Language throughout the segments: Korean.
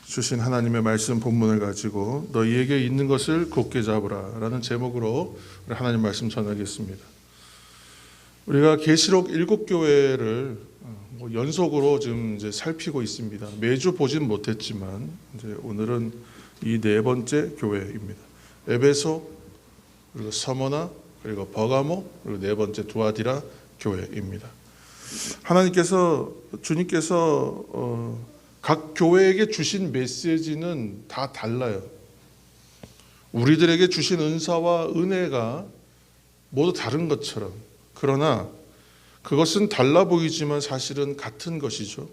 주신 하나님의 말씀 본문을 가지고 너희에게 있는 것을 굳게 잡으라 라는 제목으로 하나님 말씀 전하겠습니다. 우리가 계시록 7교회를 연속으로 지금 이제 살피고 있습니다. 매주 보진 못했지만 이제 오늘은 이 네 번째 교회입니다. 에베소, 그리고 서머나, 그리고 버가모, 그리고 네 번째 두아디라 교회입니다. 주님께서 각 교회에게 주신 메시지는 다 달라요. 우리들에게 주신 은사와 은혜가 모두 다른 것처럼, 그러나 그것은 달라 보이지만 사실은 같은 것이죠.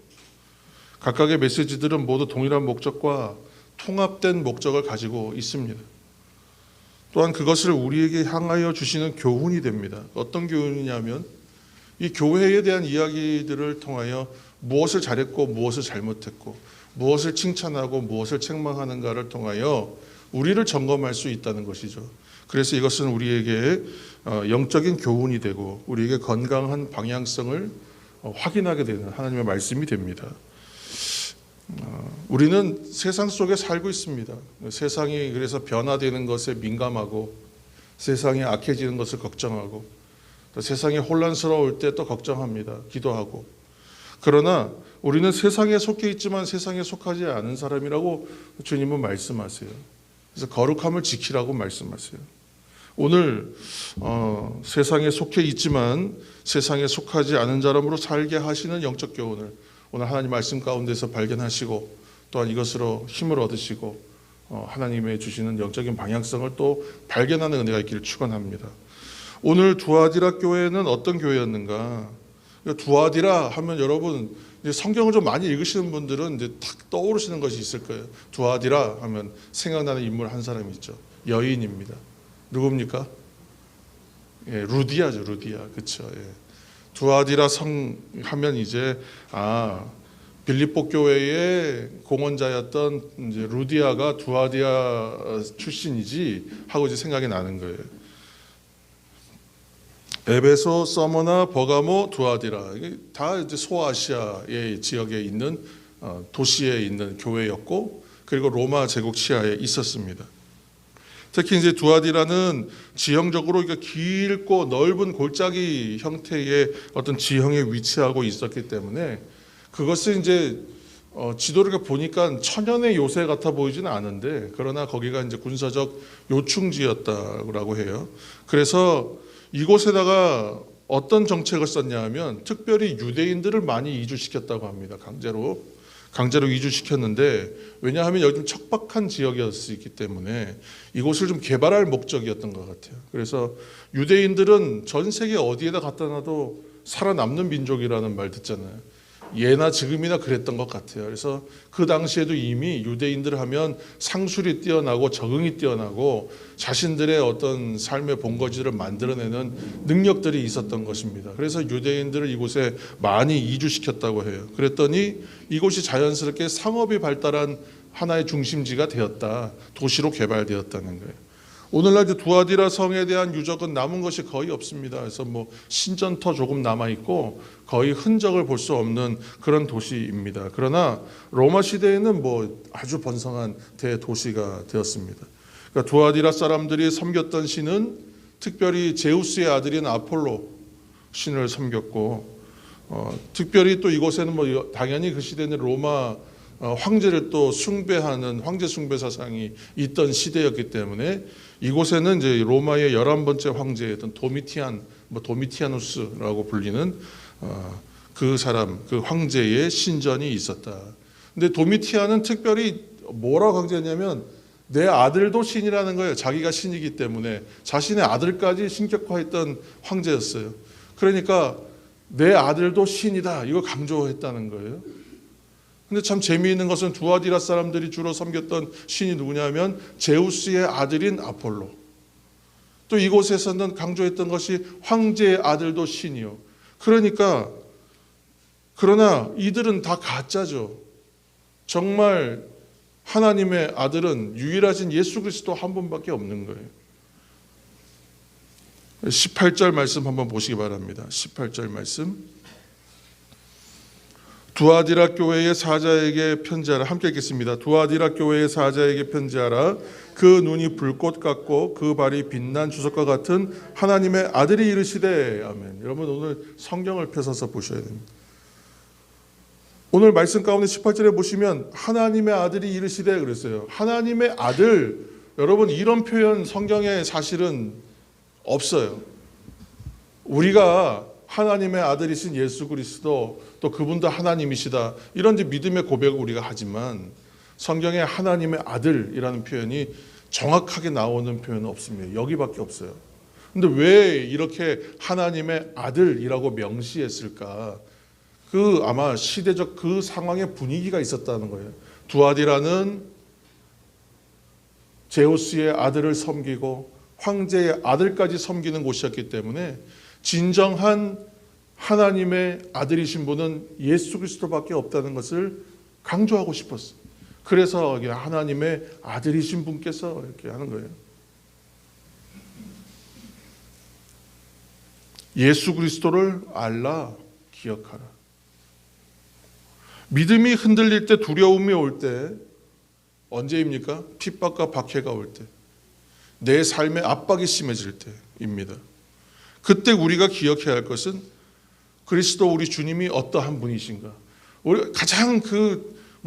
각각의 메시지들은 모두 동일한 목적과 통합된 목적을 가지고 있습니다. 또한 그것을 우리에게 향하여 주시는 교훈이 됩니다. 어떤 교훈이냐면 이 교회에 대한 이야기들을 통하여 무엇을 잘했고 무엇을 잘못했고 무엇을 칭찬하고 무엇을 책망하는가를 통하여 우리를 점검할 수 있다는 것이죠. 그래서 이것은 우리에게 영적인 교훈이 되고 우리에게 건강한 방향성을 확인하게 되는 하나님의 말씀이 됩니다. 우리는 세상 속에 살고 있습니다. 세상이 그래서 변화되는 것에 민감하고 세상이 악해지는 것을 걱정하고 또 세상이 혼란스러울 때 또 걱정합니다. 기도하고. 그러나 우리는 세상에 속해 있지만 세상에 속하지 않은 사람이라고 주님은 말씀하세요. 그래서 거룩함을 지키라고 말씀하세요. 오늘 세상에 속해 있지만 세상에 속하지 않은 사람으로 살게 하시는 영적 교훈을 오늘 하나님 말씀 가운데서 발견하시고 또한 이것으로 힘을 얻으시고 하나님의 주시는 영적인 방향성을 또 발견하는 은혜가 있기를 축원합니다. 오늘 두아디라 교회는 어떤 교회였는가? 두아디라 하면 여러분 성경을 좀 많이 읽으시는 분들은 이제 탁 떠오르시는 것이 있을 거예요. 두아디라 하면 생각나는 인물 한 사람이 있죠. 여인입니다. 누굽니까? 예, 루디아죠. 루디아. 그렇죠. 예. 두아디라 성 하면 이제 빌립보 교회의 공헌자였던 이제 루디아가 두아디라 출신이지 하고 이제 생각이 나는 거예요. 에베소, 서머나, 버가모, 두아디라 이게 다 이제 소아시아의 지역에 있는 도시에 있는 교회였고 그리고 로마 제국 치하에 있었습니다. 특히 이제 두아디라는 지형적으로 길고 넓은 골짜기 형태의 어떤 지형에 위치하고 있었기 때문에 그것은 이제 지도를 보니까 천연의 요새 같아 보이지는 않은데 그러나 거기가 이제 군사적 요충지였다고 해요. 그래서 이곳에다가 어떤 정책을 썼냐 하면 특별히 유대인들을 많이 이주시켰다고 합니다. 강제로 이주시켰는데 왜냐하면 여기 좀 척박한 지역이었기 때문에 이곳을 좀 개발할 목적이었던 것 같아요. 그래서 유대인들은 전 세계 어디에다 갖다 놔도 살아남는 민족이라는 말 듣잖아요. 예나 지금이나 그랬던 것 같아요. 그래서 그 당시에도 이미 유대인들 하면 상술이 뛰어나고 적응이 뛰어나고 자신들의 어떤 삶의 본거지를 만들어내는 능력들이 있었던 것입니다. 그래서 유대인들을 이곳에 많이 이주시켰다고 해요. 그랬더니 이곳이 자연스럽게 상업이 발달한 하나의 중심지가 되었다. 도시로 개발되었다는 거예요. 오늘날 두아디라 성에 대한 유적은 남은 것이 거의 없습니다. 그래서 신전터 조금 남아 있고 거의 흔적을 볼 수 없는 그런 도시입니다. 그러나 로마 시대에는 아주 번성한 대도시가 되었습니다. 그러니까 두아디라 사람들이 섬겼던 신은 특별히 제우스의 아들인 아폴로 신을 섬겼고 특별히 또 이곳에는 당연히 그 시대는 로마 황제를 또 숭배하는 황제 숭배 사상이 있던 시대였기 때문에 이곳에는 이제 로마의 11번째 황제였던 도미티아누스라고 불리는 그 황제의 신전이 있었다. 근데 도미티아는 특별히 뭐라고 강조했냐면 내 아들도 신이라는 거예요. 자기가 신이기 때문에 자신의 아들까지 신격화했던 황제였어요. 그러니까 내 아들도 신이다. 이걸 강조했다는 거예요. 근데 참 재미있는 것은 두아디라 사람들이 주로 섬겼던 신이 누구냐면 제우스의 아들인 아폴로. 또 이곳에서는 강조했던 것이 황제의 아들도 신이요. 그러나 이들은 다 가짜죠. 정말 하나님의 아들은 유일하신 예수 그리스도 한 분밖에 없는 거예요. 18절 말씀 한번 보시기 바랍니다. 18절 말씀. 두아디라 교회의 사자에게 편지하라. 함께 읽겠습니다. 두아디라 교회의 사자에게 편지하라. 그 눈이 불꽃 같고 그 발이 빛난 주석과 같은 하나님의 아들이 이르시되. 아멘. 여러분 오늘 성경을 펴서서 보셔야 됩니다. 오늘 말씀 가운데 18절에 보시면 하나님의 아들이 이르시되 그랬어요. 하나님의 아들, 여러분 이런 표현 성경에 사실은 없어요. 우리가 하나님의 아들이신 예수 그리스도, 또 그분도 하나님이시다, 이런 믿음의 고백을 우리가 하지만 성경에 하나님의 아들이라는 표현이 정확하게 나오는 표현은 없습니다. 여기밖에 없어요. 근데 왜 이렇게 하나님의 아들이라고 명시했을까? 그 아마 시대적 그 상황의 분위기가 있었다는 거예요. 두아디라는 제우스의 아들을 섬기고 황제의 아들까지 섬기는 곳이었기 때문에 진정한 하나님의 아들이신 분은 예수 그리스도밖에 없다는 것을 강조하고 싶었어요. 그래서 하나님의 아들이신 분께서 이렇게 하는 거예요. 예수 그리스도를 알라, 기억하라. 믿음이 흔들릴 때, 두려움이 올 때 언제입니까? 핍박과 박해가 올 때, 내 삶의 압박이 심해질 때입니다. 그때 우리가 기억해야 할 것은 그리스도 우리 주님이 어떠한 분이신가. 우리 가장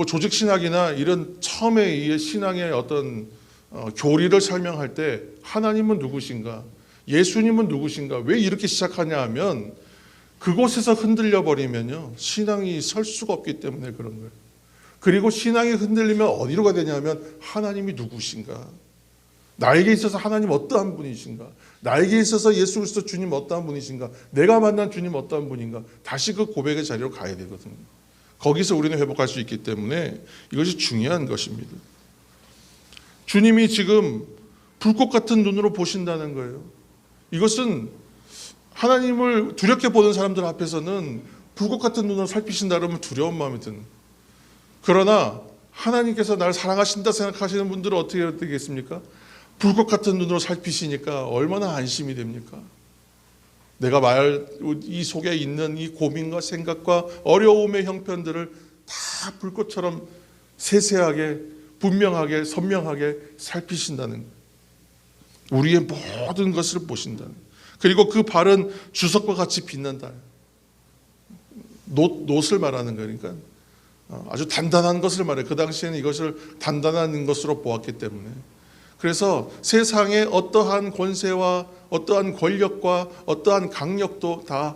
조직 신학이나 이런 처음에 이 신앙의 어떤 교리를 설명할 때 하나님은 누구신가, 예수님은 누구신가, 왜 이렇게 시작하냐 하면 그곳에서 흔들려 버리면요 신앙이 설 수가 없기 때문에 그런 거예요. 그리고 신앙이 흔들리면 어디로 가야 되냐면 하나님이 누구신가, 나에게 있어서 하나님 어떠한 분이신가, 나에게 있어서 예수 그리스도 주님 어떠한 분이신가, 내가 만난 주님 어떠한 분인가, 다시 그 고백의 자리로 가야 되거든요. 거기서 우리는 회복할 수 있기 때문에 이것이 중요한 것입니다. 주님이 지금 불꽃 같은 눈으로 보신다는 거예요. 이것은 하나님을 두렵게 보는 사람들 앞에서는 불꽃 같은 눈으로 살피신다 그러면 두려운 마음이 드는, 그러나 하나님께서 나를 사랑하신다 생각하시는 분들은 어떻게 되겠습니까? 불꽃 같은 눈으로 살피시니까 얼마나 안심이 됩니까? 내가 이 속에 있는 이 고민과 생각과 어려움의 형편들을 다 불꽃처럼 세세하게, 분명하게, 선명하게 살피신다는 거예요. 우리의 모든 것을 보신다는 거예요. 그리고 그 발은 주석과 같이 빛난다. 놋을 말하는 거니까 아주 단단한 것을 말해요. 그 당시에는 이것을 단단한 것으로 보았기 때문에. 그래서 세상의 어떠한 권세와 어떠한 권력과 어떠한 강력도 다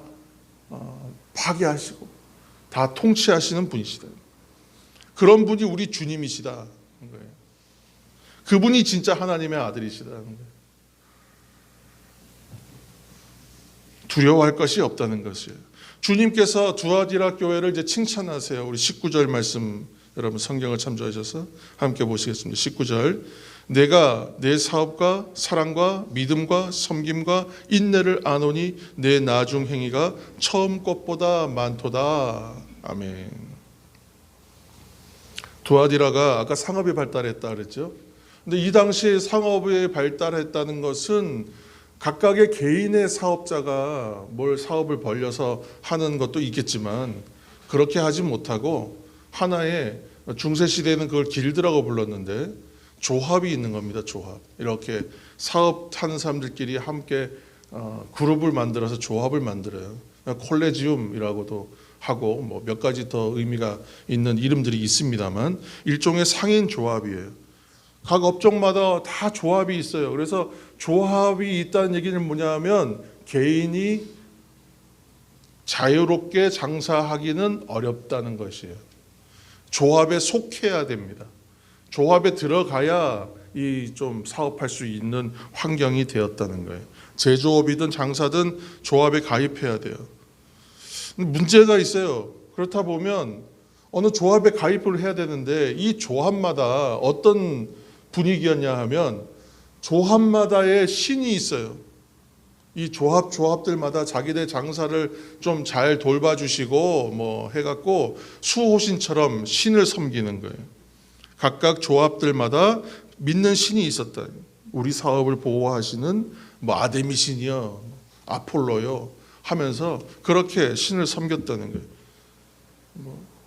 파괴하시고 다 통치하시는 분이시다. 그런 분이 우리 주님이시다는 거예요. 그분이 진짜 하나님의 아들이시다는 거예요. 두려워할 것이 없다는 것이에요. 주님께서 두아디라 교회를 이제 칭찬하세요. 우리 19절 말씀, 여러분 성경을 참조하셔서 함께 보시겠습니다. 19절. 내가 내 사업과 사랑과 믿음과 섬김과 인내를 아노니 내 나중 행위가 처음 것보다 많도다. 아멘. 두아디라가 아까 상업이 발달했다 그랬죠. 근데 이 당시에 상업이 발달했다는 것은 각각의 개인의 사업자가 뭘 사업을 벌려서 하는 것도 있겠지만 그렇게 하지 못하고 하나의, 중세시대에는 그걸 길드라고 불렀는데 조합이 있는 겁니다. 조합. 이렇게 사업하는 사람들끼리 함께 그룹을 만들어서 조합을 만들어요. 콜레지움이라고도 하고 뭐 몇 가지 더 의미가 있는 이름들이 있습니다만 일종의 상인 조합이에요. 각 업종마다 다 조합이 있어요. 그래서 조합이 있다는 얘기는 뭐냐면 개인이 자유롭게 장사하기는 어렵다는 것이에요. 조합에 속해야 됩니다. 조합에 들어가야 이 좀 사업할 수 있는 환경이 되었다는 거예요. 제조업이든 장사든 조합에 가입해야 돼요. 문제가 있어요. 그렇다 보면 어느 조합에 가입을 해야 되는데 이 조합마다 어떤 분위기였냐 하면 조합마다의 신이 있어요. 이 조합들마다 자기들 장사를 좀 잘 돌봐주시고 뭐 해갖고 수호신처럼 신을 섬기는 거예요. 각각 조합들마다 믿는 신이 있었다. 우리 사업을 보호하시는 뭐 아데미 신이요, 아폴로요 하면서 그렇게 신을 섬겼다는 거예요.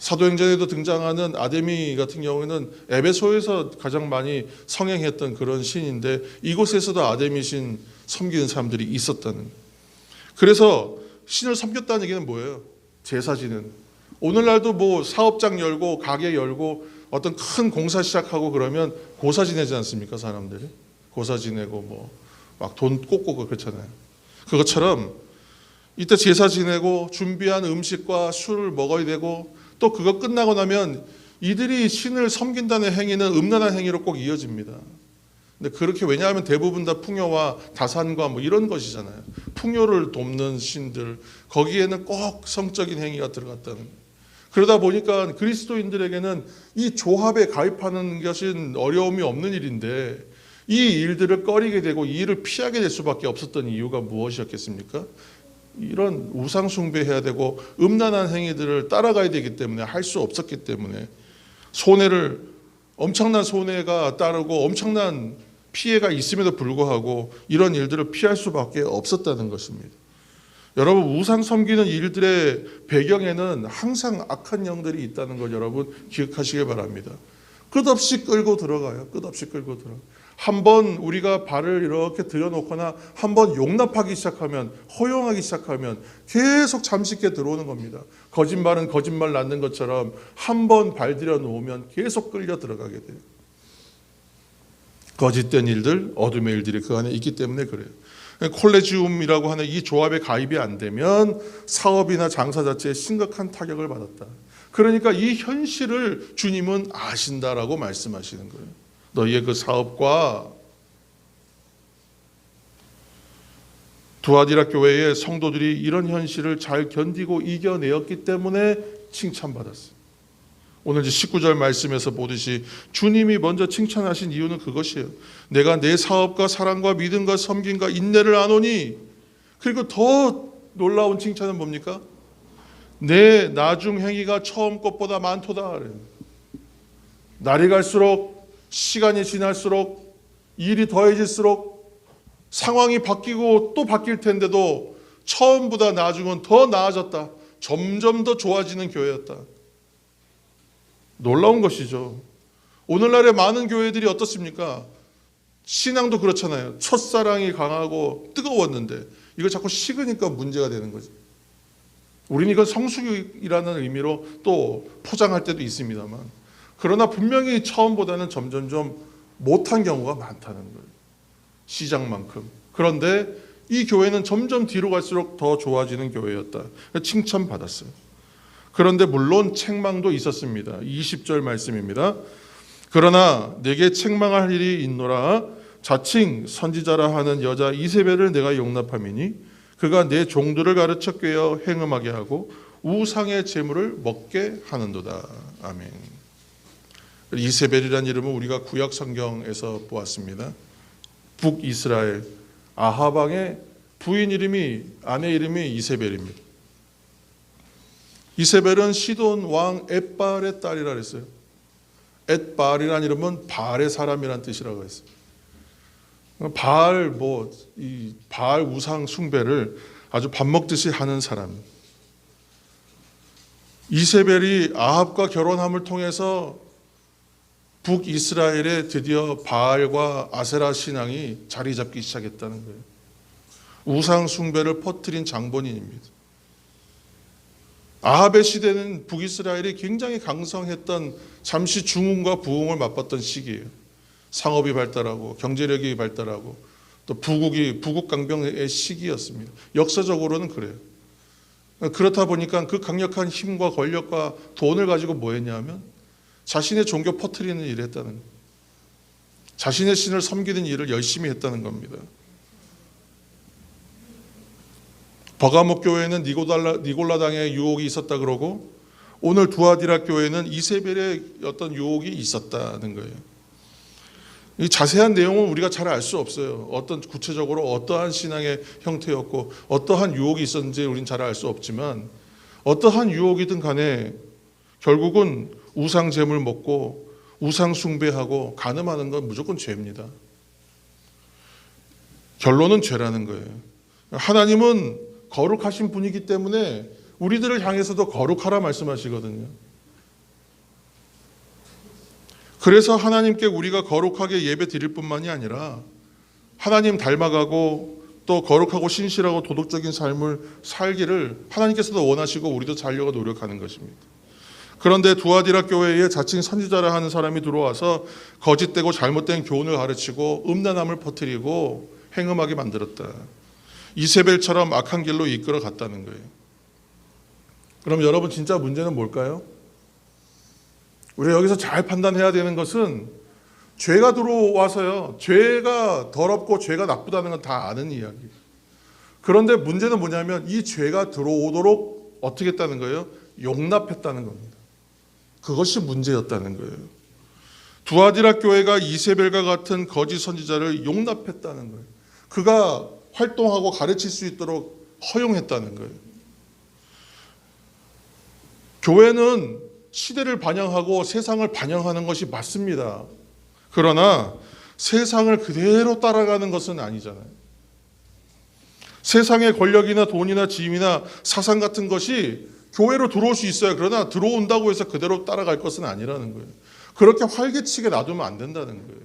사도행전에도 등장하는 아데미 같은 경우에는 에베소에서 가장 많이 성행했던 그런 신인데 이곳에서도 아데미 신 섬기는 사람들이 있었다는. 그래서 신을 섬겼다는 얘기는 뭐예요? 제사 지는. 오늘날도 뭐 사업장 열고 가게 열고 어떤 큰 공사 시작하고 그러면 고사 지내지 않습니까? 사람들이 고사 지내고 뭐 막 돈 꽂고 그렇잖아요. 그것처럼 이때 제사 지내고 준비한 음식과 술을 먹어야 되고 또 그거 끝나고 나면 이들이 신을 섬긴다는 행위는 음란한 행위로 꼭 이어집니다. 근데 그렇게, 왜냐하면 대부분 다 풍요와 다산과 뭐 이런 것이잖아요. 풍요를 돕는 신들, 거기에는 꼭 성적인 행위가 들어갔다는 거예요. 그러다 보니까 그리스도인들에게는 이 조합에 가입하는 것은 어려움이 없는 일인데 이 일들을 꺼리게 되고 이 일을 피하게 될 수밖에 없었던 이유가 무엇이었겠습니까? 이런 우상 숭배해야 되고 음란한 행위들을 따라가야 되기 때문에 할 수 없었기 때문에 엄청난 손해가 따르고 엄청난 피해가 있음에도 불구하고 이런 일들을 피할 수밖에 없었다는 것입니다. 여러분, 우상 섬기는 일들의 배경에는 항상 악한 영들이 있다는 걸 여러분 기억하시기 바랍니다. 끝없이 끌고 들어가요. 끝없이 끌고 들어가요. 한번 우리가 발을 이렇게 들여놓거나 한번 용납하기 시작하면, 허용하기 시작하면 계속 잠식게 들어오는 겁니다. 거짓말은 거짓말 낳는 것처럼 한번 발 들여놓으면 계속 끌려 들어가게 돼요. 거짓된 일들, 어둠의 일들이 그 안에 있기 때문에 그래요. 콜레지움이라고 하는 이 조합에 가입이 안 되면 사업이나 장사 자체에 심각한 타격을 받았다. 그러니까 이 현실을 주님은 아신다라고 말씀하시는 거예요. 너희의 그 사업과 두아디라 교회의 성도들이 이런 현실을 잘 견디고 이겨내었기 때문에 칭찬받았어요. 오늘 19절 말씀에서 보듯이 주님이 먼저 칭찬하신 이유는 그것이에요. 내가 내 사업과 사랑과 믿음과 섬김과 인내를 아노니. 그리고 더 놀라운 칭찬은 뭡니까? 내 나중 행위가 처음 것보다 많도다. 날이 갈수록, 시간이 지날수록, 일이 더해질수록 상황이 바뀌고 또 바뀔 텐데도 처음보다 나중은 더 나아졌다. 점점 더 좋아지는 교회였다. 놀라운 것이죠. 오늘날의 많은 교회들이 어떻습니까? 신앙도 그렇잖아요. 첫사랑이 강하고 뜨거웠는데 이거 자꾸 식으니까 문제가 되는 거죠. 우리는 이건 성숙이라는 의미로 또 포장할 때도 있습니다만, 그러나 분명히 처음보다는 점점점 못한 경우가 많다는 거예요. 시작만큼. 그런데 이 교회는 점점 뒤로 갈수록 더 좋아지는 교회였다. 칭찬받았어요. 그런데 물론 책망도 있었습니다. 20절 말씀입니다. 그러나 내게 책망할 일이 있노라. 자칭 선지자라 하는 여자 이세벨을 내가 용납함이니 그가 내 종들을 가르쳐 꿰어 행음하게 하고 우상의 제물을 먹게 하는도다. 아멘. 이세벨이라는 이름은 우리가 구약 성경에서 보았습니다. 북이스라엘 아합 왕의 부인 이름이, 아내 이름이 이세벨입니다. 이세벨은 시돈 왕 엣발의 딸이라 그랬어요. 엣발이라는 이름은 바알의 사람이라는 뜻이라고 했어요. 바알 우상 숭배를 아주 밥 먹듯이 하는 사람. 이세벨이 아합과 결혼함을 통해서 북이스라엘에 드디어 바알과 아세라 신앙이 자리 잡기 시작했다는 거예요. 우상 숭배를 퍼뜨린 장본인입니다. 아합의 시대는 북이스라엘이 굉장히 강성했던, 잠시 중흥과 부흥을 맛봤던 시기예요. 상업이 발달하고 경제력이 발달하고 또 부국 강병의 시기였습니다. 역사적으로는 그래요. 그렇다 보니까 그 강력한 힘과 권력과 돈을 가지고 뭐 했냐면 자신의 종교 퍼뜨리는 일을 했다는 거예요. 자신의 신을 섬기는 일을 열심히 했다는 겁니다. 버가목 교회는 니골라당의 유혹이 있었다 그러고, 오늘 두아디라 교회는 이세벨의 어떤 유혹이 있었다는 거예요. 이 자세한 내용은 우리가 잘 알 수 없어요. 구체적으로 어떠한 신앙의 형태였고 어떠한 유혹이 있었는지 우리는 잘 알 수 없지만, 어떠한 유혹이든 간에 결국은 우상 제물 먹고 우상 숭배하고 간음하는 건 무조건 죄입니다. 결론은 죄라는 거예요. 하나님은 거룩하신 분이기 때문에 우리들을 향해서도 거룩하라 말씀하시거든요. 그래서 하나님께 우리가 거룩하게 예배 드릴 뿐만이 아니라 하나님 닮아가고 또 거룩하고 신실하고 도덕적인 삶을 살기를 하나님께서도 원하시고 우리도 살려고 노력하는 것입니다. 그런데 두아디라 교회에 자칭 선지자라 하는 사람이 들어와서 거짓되고 잘못된 교훈을 가르치고 음란함을 퍼뜨리고 행음하게 만들었다. 이세벨처럼 악한 길로 이끌어 갔다는 거예요. 그럼 여러분 진짜 문제는 뭘까요? 우리가 여기서 잘 판단해야 되는 것은 죄가 들어와서요. 죄가 더럽고 죄가 나쁘다는 건 다 아는 이야기예요. 그런데 문제는 뭐냐면 이 죄가 들어오도록 어떻게 했다는 거예요? 용납했다는 겁니다. 그것이 문제였다는 거예요. 두아디라 교회가 이세벨과 같은 거짓 선지자를 용납했다는 거예요. 그가 활동하고 가르칠 수 있도록 허용했다는 거예요. 교회는 시대를 반영하고 세상을 반영하는 것이 맞습니다. 그러나 세상을 그대로 따라가는 것은 아니잖아요. 세상의 권력이나 돈이나 지위나 사상 같은 것이 교회로 들어올 수 있어요. 그러나 들어온다고 해서 그대로 따라갈 것은 아니라는 거예요. 그렇게 활개치게 놔두면 안 된다는 거예요.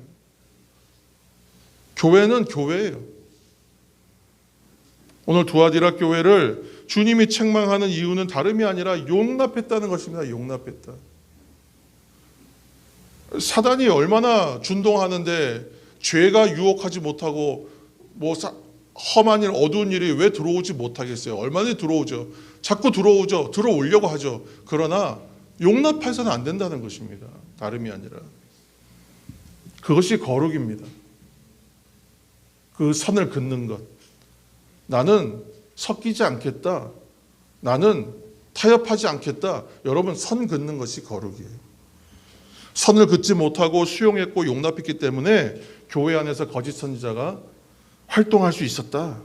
교회는 교회예요. 오늘 두아디라 교회를 주님이 책망하는 이유는 다름이 아니라 용납했다는 것입니다. 용납했다. 사단이 얼마나 준동하는데 죄가 유혹하지 못하고 험한 일, 어두운 일이 왜 들어오지 못하겠어요? 얼마나 들어오죠. 자꾸 들어오죠. 들어오려고 하죠. 그러나 용납해서는 안 된다는 것입니다. 다름이 아니라. 그것이 거룩입니다. 그 선을 긋는 것. 나는 섞이지 않겠다. 나는 타협하지 않겠다. 여러분, 선 긋는 것이 거룩이에요. 선을 긋지 못하고 수용했고 용납했기 때문에 교회 안에서 거짓 선지자가 활동할 수 있었다.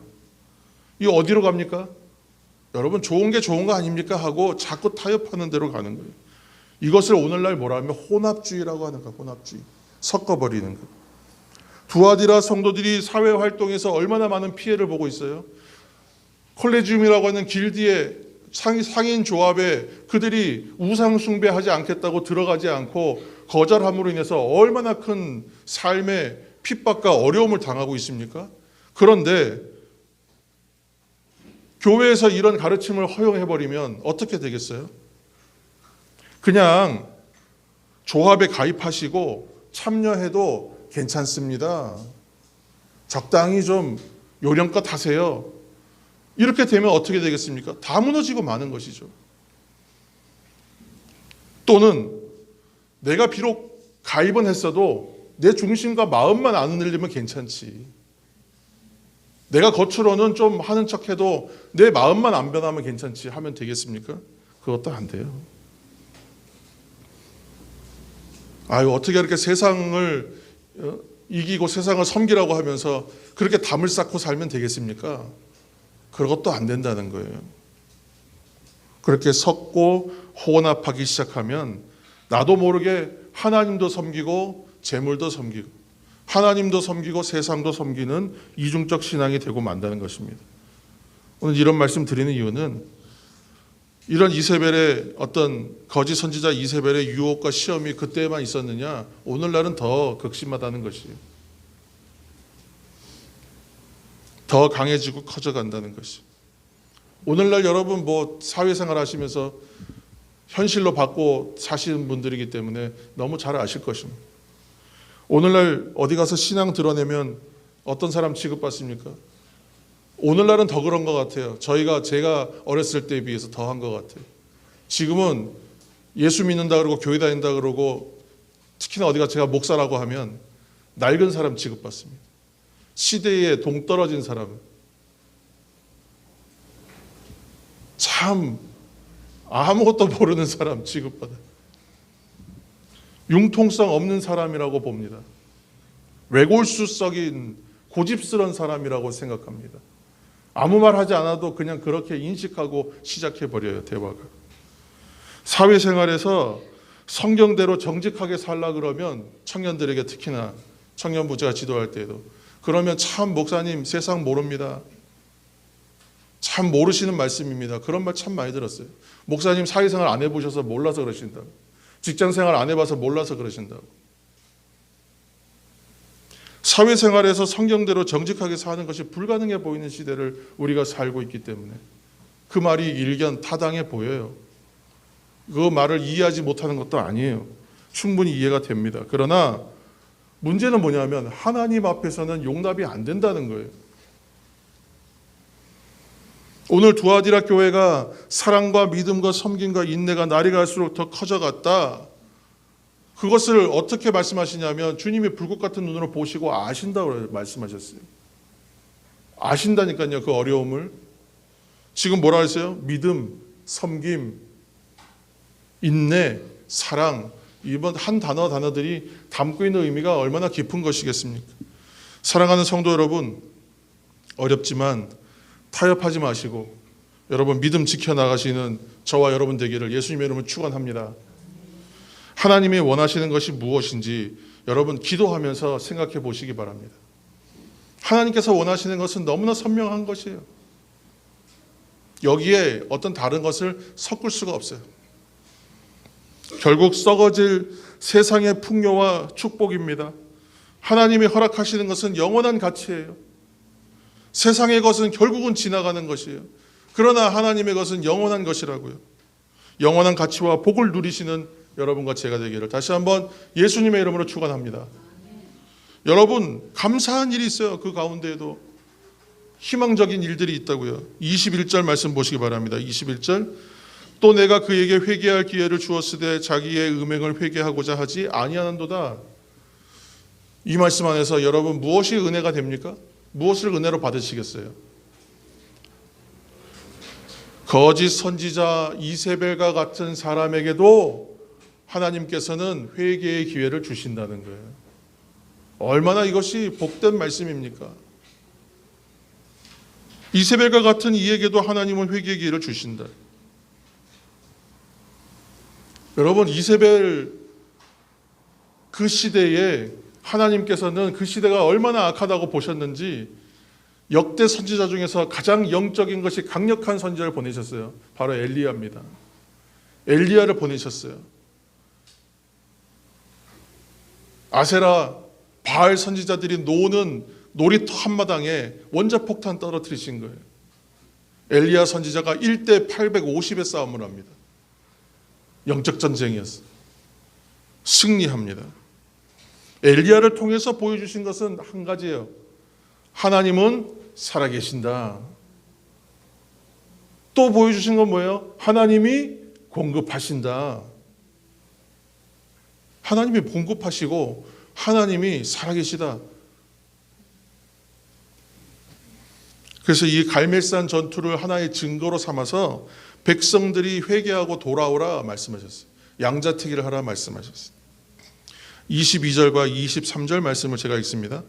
이 어디로 갑니까? 여러분, 좋은 게 좋은 거 아닙니까? 하고 자꾸 타협하는 대로 가는 거예요. 이것을 오늘날 뭐라 하면 혼합주의라고 하는 거예요. 혼합주의. 섞어버리는 거예요. 두아디라 성도들이 사회 활동에서 얼마나 많은 피해를 보고 있어요. 콜레지움이라고 하는 길드의 상인 조합에 그들이 우상 숭배하지 않겠다고 들어가지 않고 거절함으로 인해서 얼마나 큰 삶의 핍박과 어려움을 당하고 있습니까? 그런데 교회에서 이런 가르침을 허용해버리면 어떻게 되겠어요? 그냥 조합에 가입하시고 참여해도 괜찮습니다. 적당히 좀 요령껏 하세요. 이렇게 되면 어떻게 되겠습니까? 다 무너지고 마는 것이죠. 또는 내가 비록 가입은 했어도 내 중심과 마음만 안 흔들리면 괜찮지. 내가 겉으로는 좀 하는 척해도 내 마음만 안 변하면 괜찮지 하면 되겠습니까? 그것도 안 돼요. 아유, 어떻게 이렇게 세상을 이기고 세상을 섬기라고 하면서 그렇게 담을 쌓고 살면 되겠습니까? 그것도 안 된다는 거예요. 그렇게 섞고 혼합하기 시작하면 나도 모르게 하나님도 섬기고 재물도 섬기고 하나님도 섬기고 세상도 섬기는 이중적 신앙이 되고 만다는 것입니다. 오늘 이런 말씀 드리는 이유는 이런 이세벨의 어떤 거짓 선지자 이세벨의 유혹과 시험이 그때만 있었느냐? 오늘날은 더 극심하다는 것이에요. 더 강해지고 커져간다는 것이. 오늘날 여러분 사회생활 하시면서 현실로 받고 사시는 분들이기 때문에 너무 잘 아실 것입니다. 오늘날 어디 가서 신앙 드러내면 어떤 사람 취급받습니까? 오늘날은 더 그런 것 같아요. 제가 어렸을 때에 비해서 더 한 것 같아요. 지금은 예수 믿는다 그러고 교회 다닌다 그러고 특히나 어디가 제가 목사라고 하면 낡은 사람 취급받습니다. 시대에 동떨어진 사람, 참 아무것도 모르는 사람 취급받아요. 융통성 없는 사람이라고 봅니다. 외골수적인 고집스러운 사람이라고 생각합니다. 아무 말 하지 않아도 그냥 그렇게 인식하고 시작해버려요, 대화가. 사회생활에서 성경대로 정직하게 살라 그러면 청년들에게 특히나 청년부 제가 지도할 때에도 그러면 참 목사님 세상 모릅니다. 참 모르시는 말씀입니다. 그런 말 참 많이 들었어요. 목사님 사회생활 안 해보셔서 몰라서 그러신다고. 직장생활 안 해봐서 몰라서 그러신다고. 사회생활에서 성경대로 정직하게 사는 것이 불가능해 보이는 시대를 우리가 살고 있기 때문에 그 말이 일견 타당해 보여요. 그 말을 이해하지 못하는 것도 아니에요. 충분히 이해가 됩니다. 그러나 문제는 뭐냐면 하나님 앞에서는 용납이 안 된다는 거예요. 오늘 두아디라 교회가 사랑과 믿음과 섬김과 인내가 날이 갈수록 더 커져갔다. 그것을 어떻게 말씀하시냐면 주님이 불꽃 같은 눈으로 보시고 아신다고 말씀하셨어요. 아신다니까요, 그 어려움을. 지금 뭐라 했어요? 믿음, 섬김, 인내, 사랑. 이번 한 단어들이 담고 있는 의미가 얼마나 깊은 것이겠습니까? 사랑하는 성도 여러분, 어렵지만 타협하지 마시고 여러분 믿음 지켜나가시는 저와 여러분 되기를 예수님의 이름으로 축원합니다. 하나님이 원하시는 것이 무엇인지 여러분 기도하면서 생각해 보시기 바랍니다. 하나님께서 원하시는 것은 너무나 선명한 것이에요. 여기에 어떤 다른 것을 섞을 수가 없어요. 결국 썩어질 세상의 풍요와 축복입니다. 하나님이 허락하시는 것은 영원한 가치예요. 세상의 것은 결국은 지나가는 것이에요. 그러나 하나님의 것은 영원한 것이라고요. 영원한 가치와 복을 누리시는 여러분과 제가 되기를 다시 한번 예수님의 이름으로 축원합니다. 여러분 감사한 일이 있어요. 그 가운데에도 희망적인 일들이 있다고요. 21절 말씀 보시기 바랍니다. 21절 또 내가 그에게 회개할 기회를 주었으되 자기의 음행을 회개하고자 하지 아니하는도다. 이 말씀 안에서 여러분 무엇이 은혜가 됩니까? 무엇을 은혜로 받으시겠어요? 거짓 선지자 이세벨과 같은 사람에게도 하나님께서는 회개의 기회를 주신다는 거예요. 얼마나 이것이 복된 말씀입니까? 이세벨과 같은 이에게도 하나님은 회개의 기회를 주신다. 여러분 이세벨 그 시대에 하나님께서는 그 시대가 얼마나 악하다고 보셨는지 역대 선지자 중에서 가장 영적인 것이 강력한 선지자를 보내셨어요. 바로 엘리야입니다. 엘리야를 보내셨어요. 아세라 바알 선지자들이 노는 놀이터 한마당에 원자폭탄 떨어뜨리신 거예요. 엘리야 선지자가 1대 850의 싸움을 합니다. 영적 전쟁이었어요. 승리합니다. 엘리야를 통해서 보여주신 것은 한 가지예요. 하나님은 살아계신다. 또 보여주신 건 뭐예요? 하나님이 공급하신다. 하나님이 공급하시고 하나님이 살아계시다. 그래서 이 갈멜산 전투를 하나의 증거로 삼아서 백성들이 회개하고 돌아오라 말씀하셨어요. 양자택일을 하라 말씀하셨어요. 22절과 23절 말씀을 제가 읽습니다.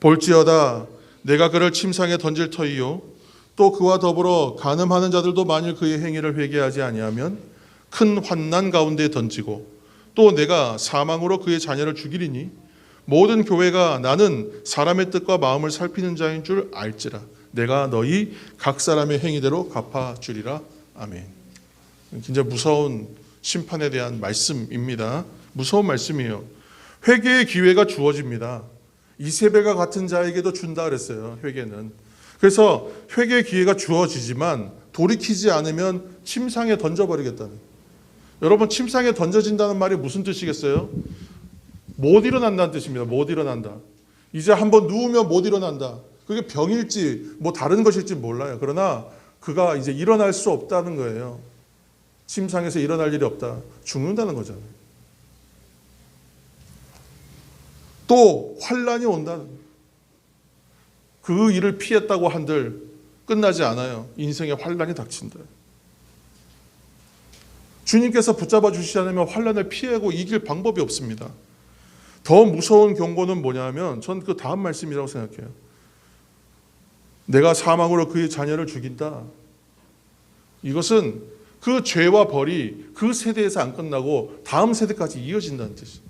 볼지어다 내가 그를 침상에 던질 터이요 또 그와 더불어 간음하는 자들도 만일 그의 행위를 회개하지 아니하면 큰 환난 가운데 던지고 또 내가 사망으로 그의 자녀를 죽이리니 모든 교회가 나는 사람의 뜻과 마음을 살피는 자인 줄 알지라 내가 너희 각 사람의 행위대로 갚아주리라. 아멘. 굉장히 무서운 심판에 대한 말씀입니다. 무서운 말씀이에요. 회개의 기회가 주어집니다. 이세벨과 같은 자에게도 준다 그랬어요. 회개는. 그래서 회개의 기회가 주어지지만 돌이키지 않으면 침상에 던져버리겠다는. 여러분 침상에 던져진다는 말이 무슨 뜻이겠어요? 못 일어난다는 뜻입니다. 못 일어난다. 이제 한번 누우면 못 일어난다. 그게 병일지 뭐 다른 것일지 몰라요. 그러나 그가 이제 일어날 수 없다는 거예요. 침상에서 일어날 일이 없다. 죽는다는 거잖아요. 또 환난이 온다는 거예요. 그 일을 피했다고 한들 끝나지 않아요. 인생에 환난이 닥친다. 주님께서 붙잡아 주시지 않으면 환난을 피하고 이길 방법이 없습니다. 더 무서운 경고는 뭐냐면 전 그 다음 말씀이라고 생각해요. 내가 사망으로 그의 자녀를 죽인다. 이것은 그 죄와 벌이 그 세대에서 안 끝나고 다음 세대까지 이어진다는 뜻이에요.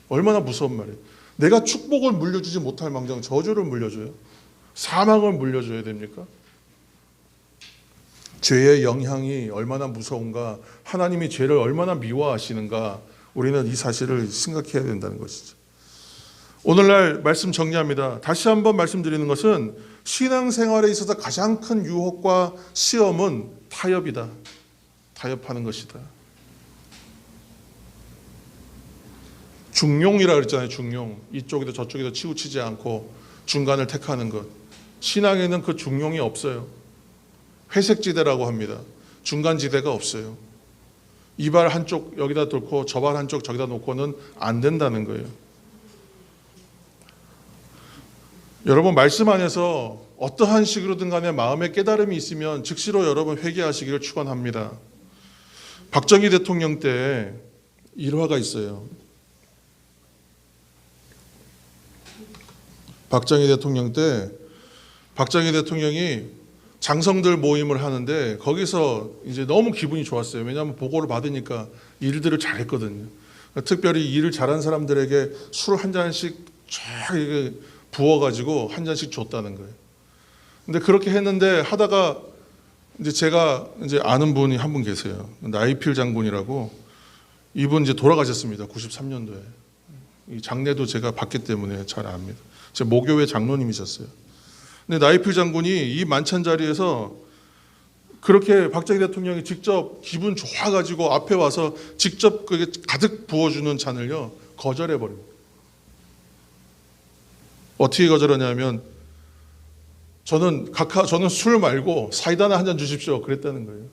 얼마나 무서운 말이에요. 내가 축복을 물려주지 못할 망정 저주를 물려줘요. 사망을 물려줘야 됩니까? 죄의 영향이 얼마나 무서운가, 하나님이 죄를 얼마나 미워하시는가, 우리는 이 사실을 생각해야 된다는 것이죠. 오늘날 말씀 정리합니다. 다시 한번 말씀드리는 것은 신앙생활에 있어서 가장 큰 유혹과 시험은 타협이다. 타협하는 것이다. 중용이라 그랬잖아요. 중용. 이쪽에도 저쪽에도 치우치지 않고 중간을 택하는 것. 신앙에는 그 중용이 없어요. 회색지대라고 합니다. 중간지대가 없어요. 이 발 한쪽 여기다 놓고 저 발 한쪽 저기다 놓고는 안 된다는 거예요. 여러분 말씀 안에서 어떠한 식으로든 간에 마음의 깨달음이 있으면 즉시로 여러분 회개하시기를 축원합니다. 박정희 대통령 때 일화가 있어요. 박정희 대통령 때 박정희 대통령이 장성들 모임을 하는데 거기서 이제 너무 기분이 좋았어요. 왜냐하면 보고를 받으니까 일들을 잘했거든요. 특별히 일을 잘한 사람들에게 술 한 잔씩 쫙 부어가지고 한 잔씩 줬다는 거예요. 근데 그렇게 했는데 하다가 이제 제가 이제 아는 분이 한 분 계세요. 나이필 장군이라고. 이분 이제 돌아가셨습니다. 93년도에. 이 장례도 제가 봤기 때문에 잘 압니다. 제 모교회 장로님이셨어요. 근데 나이필 장군이 이 만찬 자리에서 그렇게 박정희 대통령이 직접 기분 좋아가지고 앞에 와서 직접 그게 가득 부어주는 잔을요 거절해 버립니다. 어떻게 거절하냐면 저는 술 말고 사이다나 한 잔 주십시오. 그랬다는 거예요.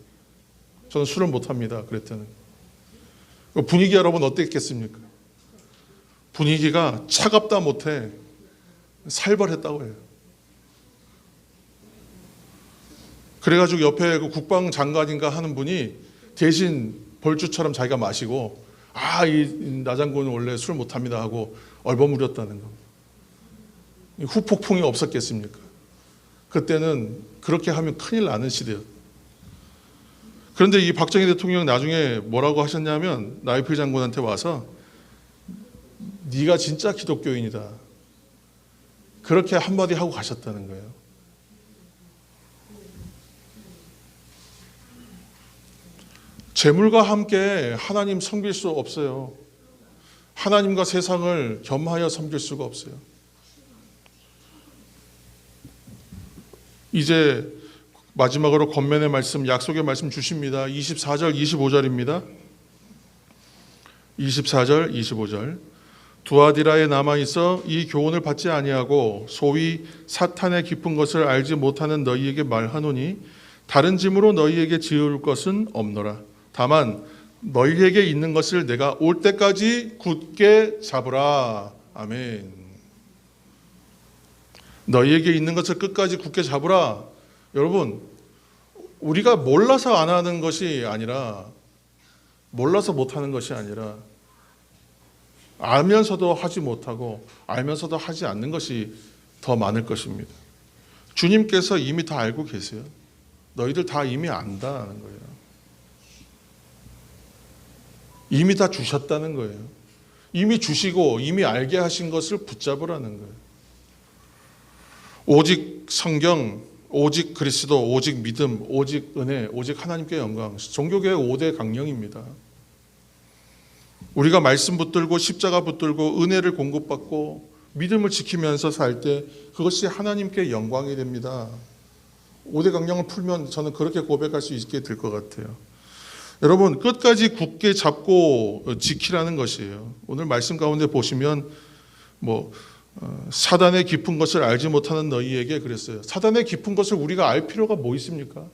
저는 술을 못 합니다. 그랬다는 거예요. 분위기 여러분 어땠겠습니까? 분위기가 차갑다 못해 살벌했다고 해요. 그래가지고 옆에 그 국방장관인가 하는 분이 대신 벌주처럼 자기가 마시고 이 나장군은 원래 술 못합니다 하고 얼버무렸다는 겁니다. 후폭풍이 없었겠습니까? 그때는 그렇게 하면 큰일 나는 시대였어요. 그런데 이 박정희 대통령 나중에 뭐라고 하셨냐면 나이필 장군한테 와서 네가 진짜 기독교인이다. 그렇게 한마디 하고 가셨다는 거예요. 재물과 함께 하나님 섬길 수 없어요. 하나님과 세상을 겸하여 섬길 수가 없어요. 이제 마지막으로 권면의 말씀, 약속의 말씀 주십니다. 24절, 25절입니다. 24절, 25절. 두아디라에 남아있어 이 교훈을 받지 아니하고 소위 사탄의 깊은 것을 알지 못하는 너희에게 말하노니 다른 짐으로 너희에게 지을 것은 없노라. 다만 너희에게 있는 것을 내가 올 때까지 굳게 잡으라. 아멘. 너희에게 있는 것을 끝까지 굳게 잡으라. 여러분, 우리가 몰라서 안 하는 것이 아니라, 몰라서 못하는 것이 아니라 알면서도 하지 못하고 알면서도 하지 않는 것이 더 많을 것입니다. 주님께서 이미 다 알고 계세요. 너희들 다 이미 안다는 거예요. 이미 다 주셨다는 거예요. 이미 주시고 이미 알게 하신 것을 붙잡으라는 거예요. 오직 성경, 오직 그리스도, 오직 믿음, 오직 은혜, 오직 하나님께 영광. 종교교회 5대 강령입니다. 우리가 말씀 붙들고 십자가 붙들고 은혜를 공급받고 믿음을 지키면서 살 때 그것이 하나님께 영광이 됩니다. 5대 강령을 풀면 저는 그렇게 고백할 수 있게 될 것 같아요. 여러분, 끝까지 굳게 잡고 지키라는 것이에요. 오늘 말씀 가운데 보시면 사단의 깊은 것을 알지 못하는 너희에게 그랬어요. 사단의 깊은 것을 우리가 알 필요가 뭐 있습니까?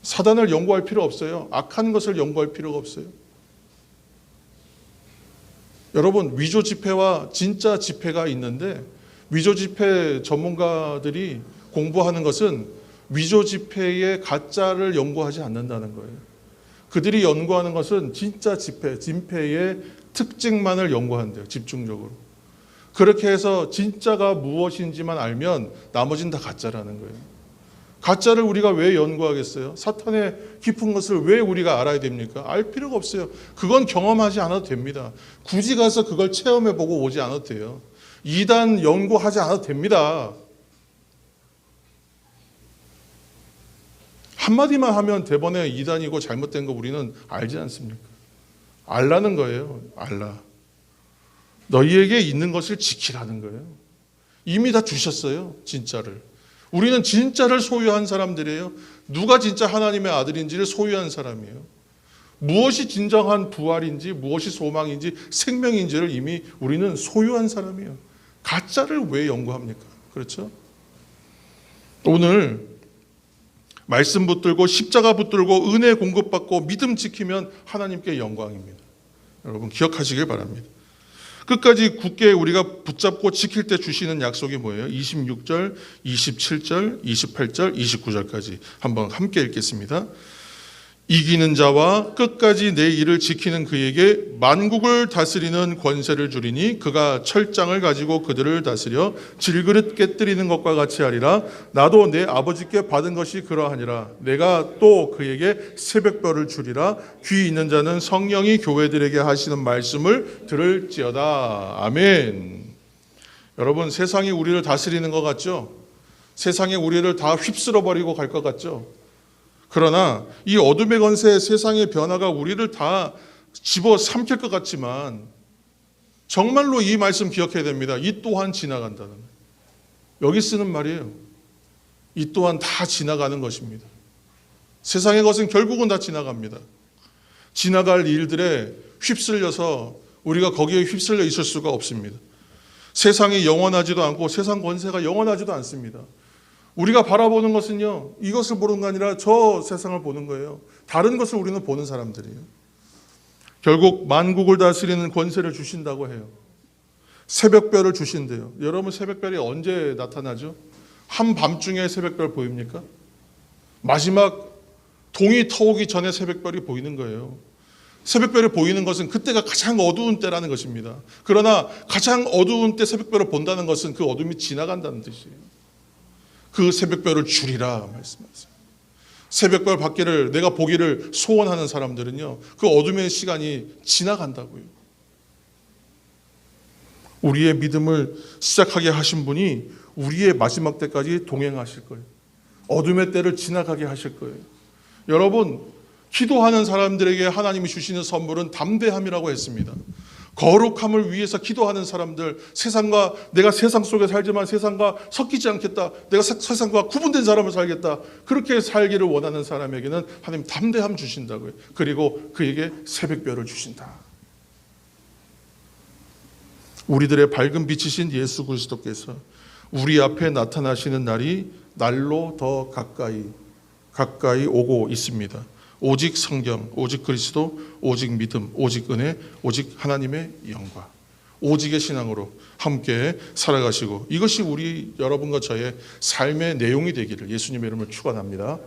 사단을 연구할 필요 없어요. 악한 것을 연구할 필요가 없어요. 여러분, 위조 지폐와 진짜 지폐가 있는데 위조 지폐 전문가들이 공부하는 것은 위조 지폐의 가짜를 연구하지 않는다는 거예요. 그들이 연구하는 것은 진짜 지폐, 진폐의 특징만을 연구한대요. 집중적으로. 그렇게 해서 진짜가 무엇인지만 알면 나머지는 다 가짜라는 거예요. 가짜를 우리가 왜 연구하겠어요? 사탄의 깊은 것을 왜 우리가 알아야 됩니까? 알 필요가 없어요. 그건 경험하지 않아도 됩니다. 굳이 가서 그걸 체험해보고 오지 않아도 돼요. 이단 연구하지 않아도 됩니다. 한마디만 하면 대번에 이단이고 잘못된 거 우리는 알지 않습니까? 알라는 거예요. 알라. 너희에게 있는 것을 지키라는 거예요. 이미 다 주셨어요, 진짜를. 우리는 진짜를 소유한 사람들이에요. 누가 진짜 하나님의 아들인지를 소유한 사람이에요. 무엇이 진정한 부활인지, 무엇이 소망인지, 생명인지를 이미 우리는 소유한 사람이에요. 가짜를 왜 연구합니까? 그렇죠? 오늘 말씀 붙들고 십자가 붙들고 은혜 공급받고 믿음 지키면 하나님께 영광입니다. 여러분 기억하시길 바랍니다. 끝까지 굳게 우리가 붙잡고 지킬 때 주시는 약속이 뭐예요? 26절, 27절, 28절, 29절까지 한번 함께 읽겠습니다. 이기는 자와 끝까지 내 일을 지키는 그에게 만국을 다스리는 권세를 주리니 그가 철장을 가지고 그들을 다스려 질그릇 깨뜨리는 것과 같이 하리라. 나도 내 아버지께 받은 것이 그러하니라. 내가 또 그에게 새벽별을 주리라. 귀 있는 자는 성령이 교회들에게 하시는 말씀을 들을지어다. 아멘. 여러분, 세상이 우리를 다스리는 것 같죠? 세상에 우리를 다 휩쓸어 버리고 갈 것 같죠? 그러나 이 어둠의 권세, 세상의 변화가 우리를 다 집어삼킬 것 같지만 정말로 이 말씀 기억해야 됩니다. 이 또한 지나간다는. 여기 쓰는 말이에요. 이 또한 다 지나가는 것입니다. 세상의 것은 결국은 다 지나갑니다. 지나갈 일들에 휩쓸려서 우리가 거기에 휩쓸려 있을 수가 없습니다. 세상이 영원하지도 않고 세상 권세가 영원하지도 않습니다. 우리가 바라보는 것은요, 이것을 보는 게 아니라 저 세상을 보는 거예요. 다른 것을 우리는 보는 사람들이에요. 결국 만국을 다스리는 권세를 주신다고 해요. 새벽별을 주신대요. 여러분, 새벽별이 언제 나타나죠? 한밤중에 새벽별 보입니까? 마지막 동이 터오기 전에 새벽별이 보이는 거예요. 새벽별이 보이는 것은 그때가 가장 어두운 때라는 것입니다. 그러나 가장 어두운 때 새벽별을 본다는 것은 그 어둠이 지나간다는 뜻이에요. 그 새벽별을 주리라 말씀하세요. 새벽별 받기를, 내가 보기를 소원하는 사람들은요, 그 어둠의 시간이 지나간다고요. 우리의 믿음을 시작하게 하신 분이 우리의 마지막 때까지 동행하실 거예요. 어둠의 때를 지나가게 하실 거예요. 여러분, 기도하는 사람들에게 하나님이 주시는 선물은 담대함이라고 했습니다. 거룩함을 위해서 기도하는 사람들, 세상과, 내가 세상 속에 살지만 세상과 섞이지 않겠다, 내가 세상과 구분된 사람을 살겠다, 그렇게 살기를 원하는 사람에게는 하나님 담대함 주신다고요. 그리고 그에게 새벽별을 주신다. 우리들의 밝은 빛이신 예수 그리스도께서 우리 앞에 나타나시는 날이 날로 더 가까이 오고 있습니다. 오직 성경, 오직 그리스도, 오직 믿음, 오직 은혜, 오직 하나님의 영광, 오직의 신앙으로 함께 살아가시고, 이것이 우리 여러분과 저의 삶의 내용이 되기를 예수님의 이름으로 축원합니다.